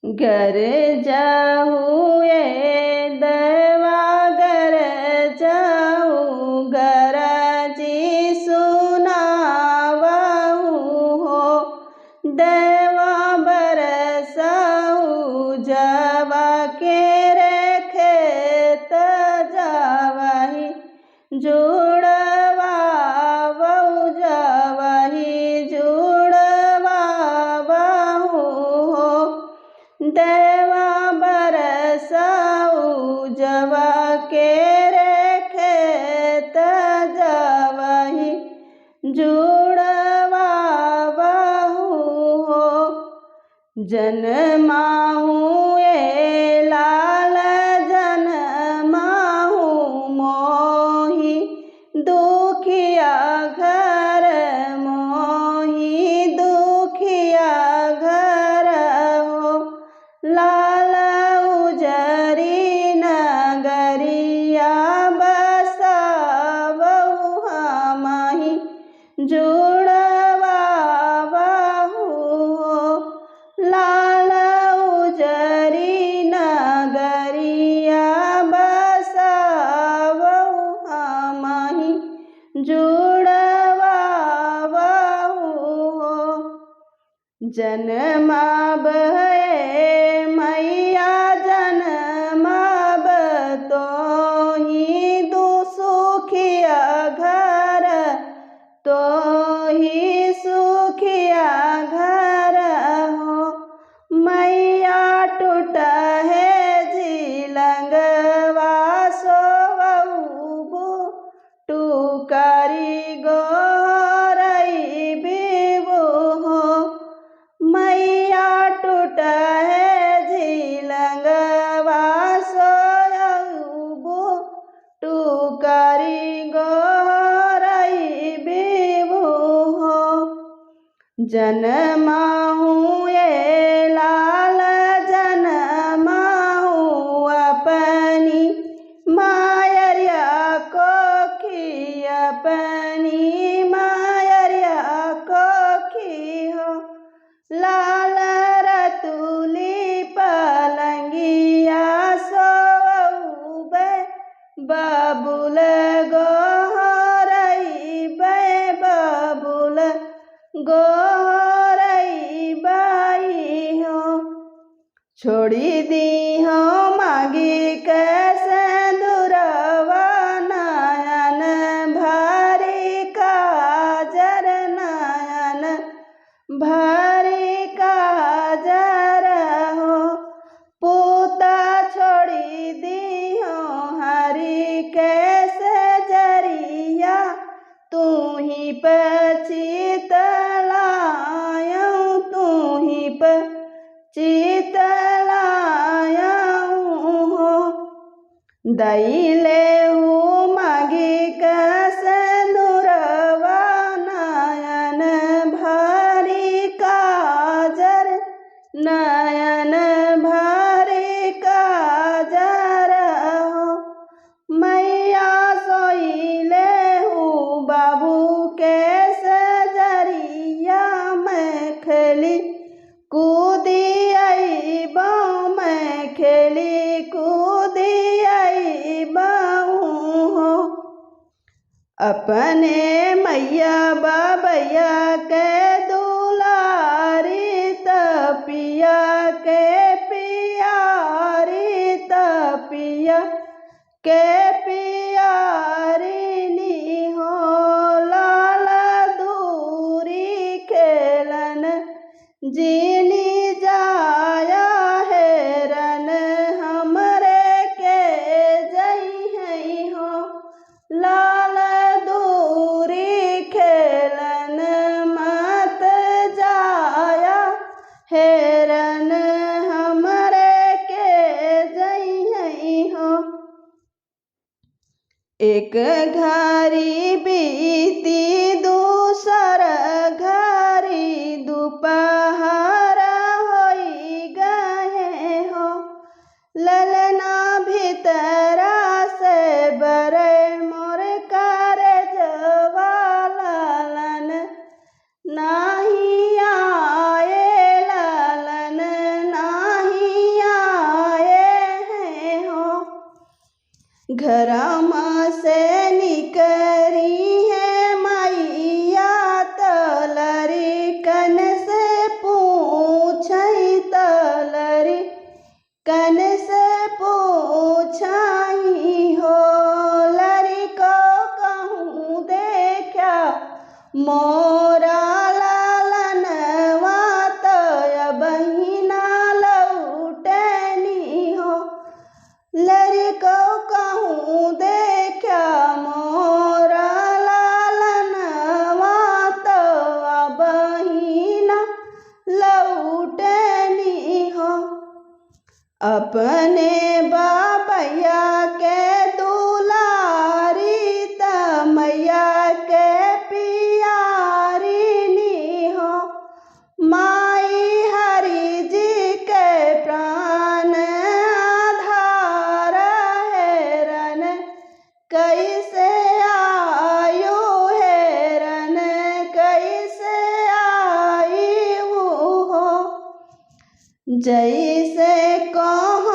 घर जाऊँ ये देवा घर जाऊँ गरजी सुनावहूँ हो देवा बरसाऊँ जवा के खेत जावही जुड़वावहूँ जावही जुड़वावहूँ हो देवा बरसाऊँ जवा के खेत जावही जुड़वावहूँ हो जन्माहूँ ये लाल जन्माहूँ मोही दुखिया घर मोही दुखिया घर हो लाल उजरी नगरिया बसावहूँ हमहि जुड़वावहूँ हो लाल उजरी नगरिया बसावहूँ हमहि जुड़वावहूँ हो जन्माब है मैया जन्माब तोही दुसुखिया घर तोही सुखिया घर हो मैया टूट है झिलंगवा सोवहु टुकरी गोरई बिबू हो मैया टूट है झिलंगवा सोवहु टुकरी गोरई बिबू हो जन्माहूँ ये लाल जन्माहूँ अपनी मायरिया कोखी अपनी मायरिया कोखी हो लाल रतुली पलंगिया सोवहु बबुल गोहरई बबुल गोहरई बाई हो छोड़ी दी हो मागी कैसे दुरवा नयन भारी काजर नयन भारी काजर हो पूता छोड़ी दी हो हरी कैसे जरिया तू ही पचितलायूँ तू ही पचितलायूँ हो दैले हूँ मागी कैसे दुरवा नयन भारी काजर नयन भारी काजर हो मैया सोईले हूँ बाबू के सजरिया मैं खेली कूदी आई बाँ मैं खेली कूदी आई बाँ हो अपने मैया बाबैया के दुलारी तपिया के पियारी तपिया के पियारिनी हो लाल दूरी खेलन जीनी जाया हेरन हमरे के जई है हो लाल दूरी खेलन मत जाया हेरन हमरे के जई है हो एक घड़ी बीती दूसर घड़ी दोपहर होई गए हो ललना भीतरा से बरे मोर कर जवालन नाही आए ललन नाही घरमा से निकरी है मैया तलरी कन से पूछई तलरी कन से पूछाई हो लरी को कहूँ देखा मोरा लालनवा तो बहिना लौटनी हो लरी को कहूँ देखा मोरा लालनवा तो बहिना लौटनी हो अपने बाबैया के दुलारी तमैया के पियारी हो माई हरि जी के प्राण आधार हेरन कैसे आयु हेरन कैसे आयु हो जैसे कहो